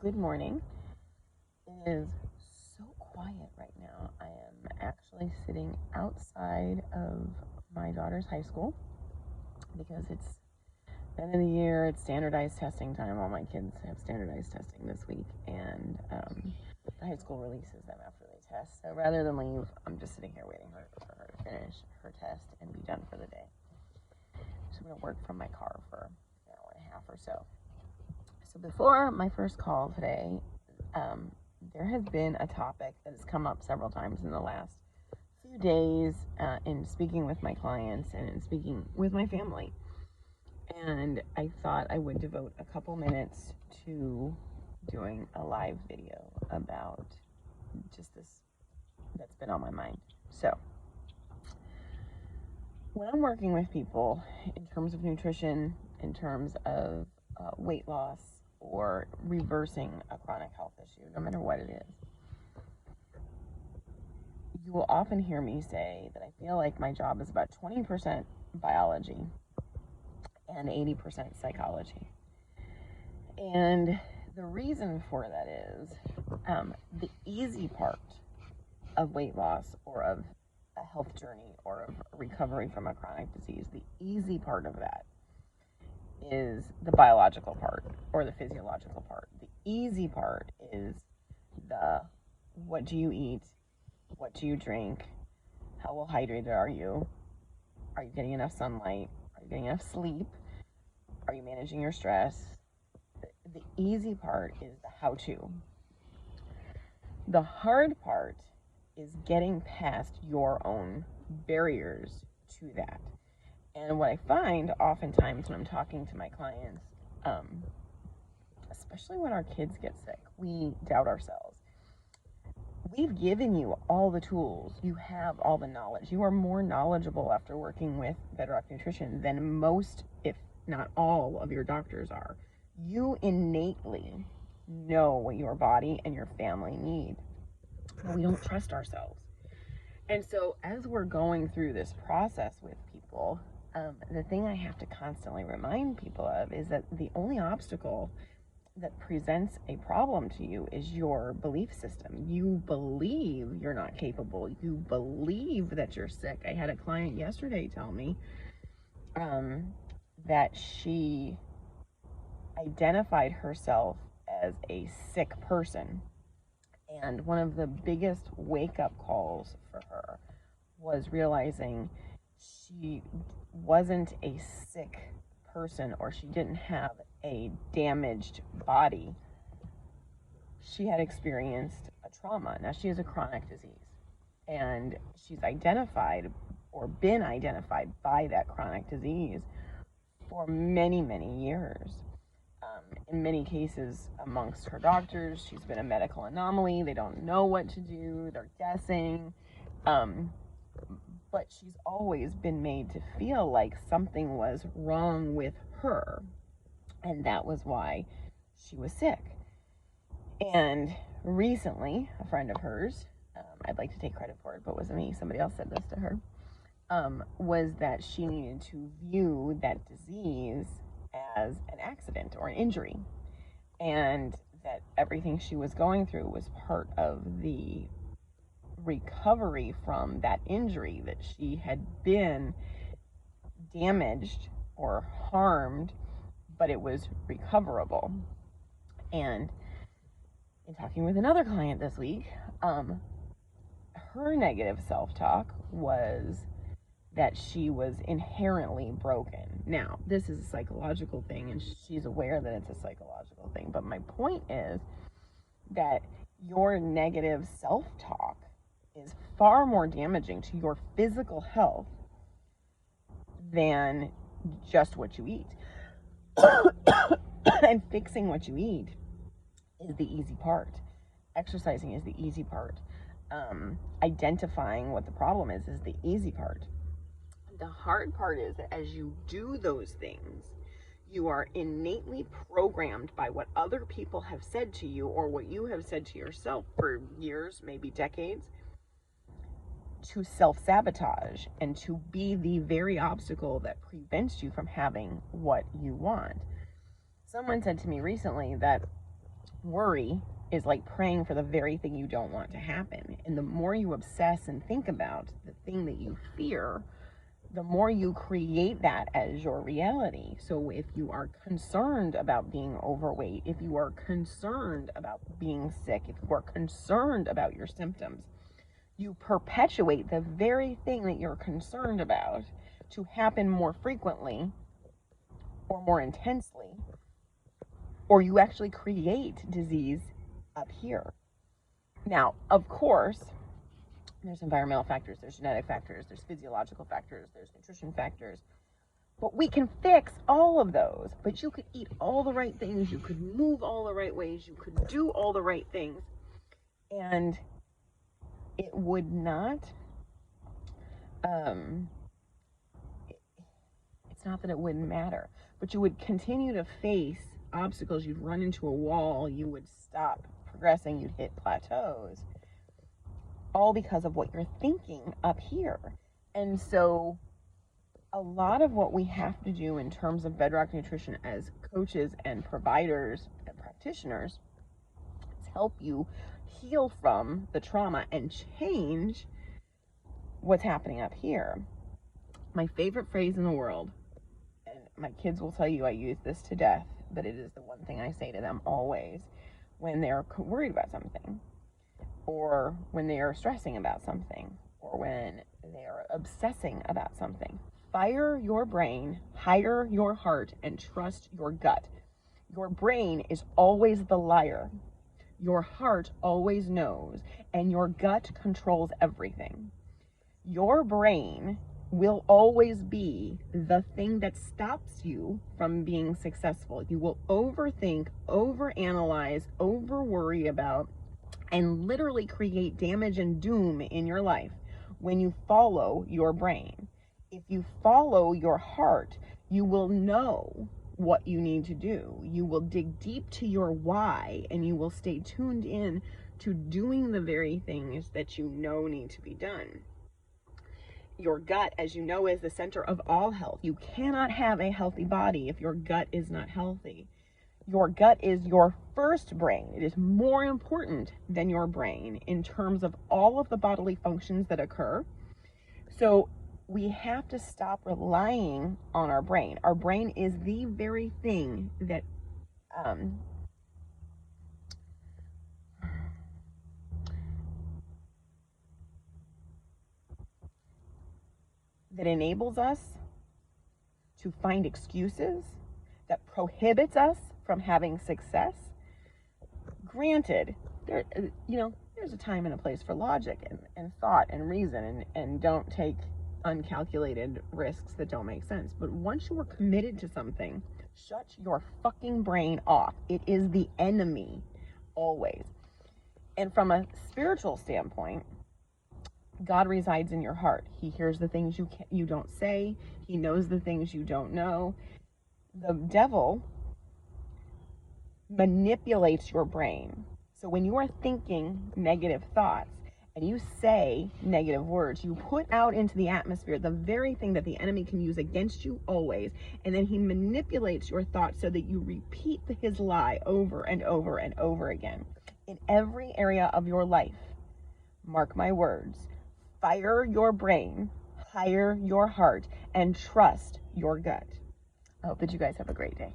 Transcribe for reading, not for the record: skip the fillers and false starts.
Good morning. It is so quiet right now. I am actually sitting outside of my daughter's high school because it's the end of the year. It's standardized testing time. All my kids have standardized testing this week, and the high school releases them after they test. So rather than leave, I'm just sitting here waiting for her to finish her test and be done for the day. So I'm going to work from my car for an hour and a half or so. So before my first call today, there has been a topic that has come up several times in the last few days in speaking with my clients and in speaking with my family. And I thought I would devote a couple minutes to doing a live video about just this that's been on my mind. So when I'm working with people in terms of nutrition, in terms of weight loss, or reversing a chronic health issue, no matter what it is, you will often hear me say that I feel like my job is about 20% biology and 80% psychology. And the reason for that is the easy part of weight loss or of a health journey or of recovery from a chronic disease, the easy part of that is the biological part or the physiological part. The easy part is the what do you eat, what do you drink, how well hydrated are you getting enough sunlight, are you getting enough sleep, are you managing your stress. The easy part is the how-to. The hard part is getting past your own barriers to that. And what I find oftentimes when I'm talking to my clients, especially when our kids get sick, we doubt ourselves. We've given you all the tools. You have all the knowledge. You are more knowledgeable after working with Bedrock Nutrition than most, if not all, of your doctors are. You innately know what your body and your family need. But we don't trust ourselves. And so as we're going through this process with people, the thing I have to constantly remind people of is that the only obstacle that presents a problem to you is your belief system. You believe you're not capable. You believe that you're sick. I had a client yesterday tell me that she identified herself as a sick person. And one of the biggest wake-up calls for her was realizing she wasn't a sick person or she didn't have a damaged body. She had experienced a trauma. Now, she has a chronic disease, and she's identified or been identified by that chronic disease for many, many years. In many cases, amongst her doctors, she's been a medical anomaly. They don't know what to do. They're guessing. But she's always been made to feel like something was wrong with her. And that was why she was sick. And recently, a friend of hers, I'd like to take credit for it, but it wasn't me. Somebody else said this to her, was that she needed to view that disease as an accident or an injury, and that everything she was going through was part of the recovery from that injury, that she had been damaged or harmed, but it was recoverable. And in talking with another client this week, her negative self-talk was that she was inherently broken. Now, this is a psychological thing, and she's aware that it's a psychological thing. But my point is that your negative self-talk is far more damaging to your physical health than just what you eat. And fixing what you eat is the easy part. Exercising is the easy part. Identifying what the problem is the easy part. The hard part is that as you do those things, you are innately programmed by what other people have said to you or what you have said to yourself for years, maybe decades, to self-sabotage and to be the very obstacle that prevents you from having what you want. Someone said to me recently that Worry is like praying for the very thing you don't want to happen. And the more you obsess and think about the thing that you fear, the more you create that as your reality. So if you are concerned about being overweight, if you are concerned about being sick, if you are concerned about your symptoms, you perpetuate the very thing that you're concerned about to happen more frequently or more intensely, or you actually create disease up here. Now, of course, there's environmental factors, there's genetic factors, there's physiological factors, there's nutrition factors. But we can fix all of those. But you could eat all the right things, you could move all the right ways, you could do all the right things, and it would not, it's not that it wouldn't matter, but you would continue to face obstacles. You'd run into a wall, you would stop progressing, you'd hit plateaus, all because of what you're thinking up here. And so a lot of what we have to do in terms of bedrock nutrition as coaches and providers and practitioners is help you heal from the trauma and change what's happening up here. My favorite phrase in the world, and my kids will tell you I use this to death, but it is the one thing I say to them always when they're worried about something, or when they are stressing about something, or when they are obsessing about something. Fire your brain, hire your heart, and trust your gut. Your brain is always the liar. Your heart always knows, and your gut controls everything. Your brain will always be the thing that stops you from being successful. You will overthink, overanalyze, over-worry about, and literally create damage and doom in your life when you follow your brain. If you follow your heart, you will know what you need to do. You will dig deep to your why, and you will stay tuned in to doing the very things that you know need to be done. Your gut, as you know, is the center of all health. You cannot have a healthy body if your gut is not healthy. Your gut is your first brain. It is more important than your brain in terms of all of the bodily functions that occur. So we have to stop relying on our brain. Our brain is the very thing that that enables us to find excuses, that prohibits us from having success. Granted, there's a time and a place for logic and thought and reason, and don't take uncalculated risks that don't make sense. But once you are committed to something, shut your fucking brain off. It is the enemy, always. And from a spiritual standpoint, God resides in your heart. He hears the things you don't say. He knows the things you don't know. The devil manipulates your brain. So when you are thinking negative thoughts and you say negative words, you put out into the atmosphere the very thing that the enemy can use against you always, and then he manipulates your thoughts so that you repeat his lie over and over and over again. In every area of your life, mark my words, fire your brain, hire your heart, and trust your gut. I hope that you guys have a great day.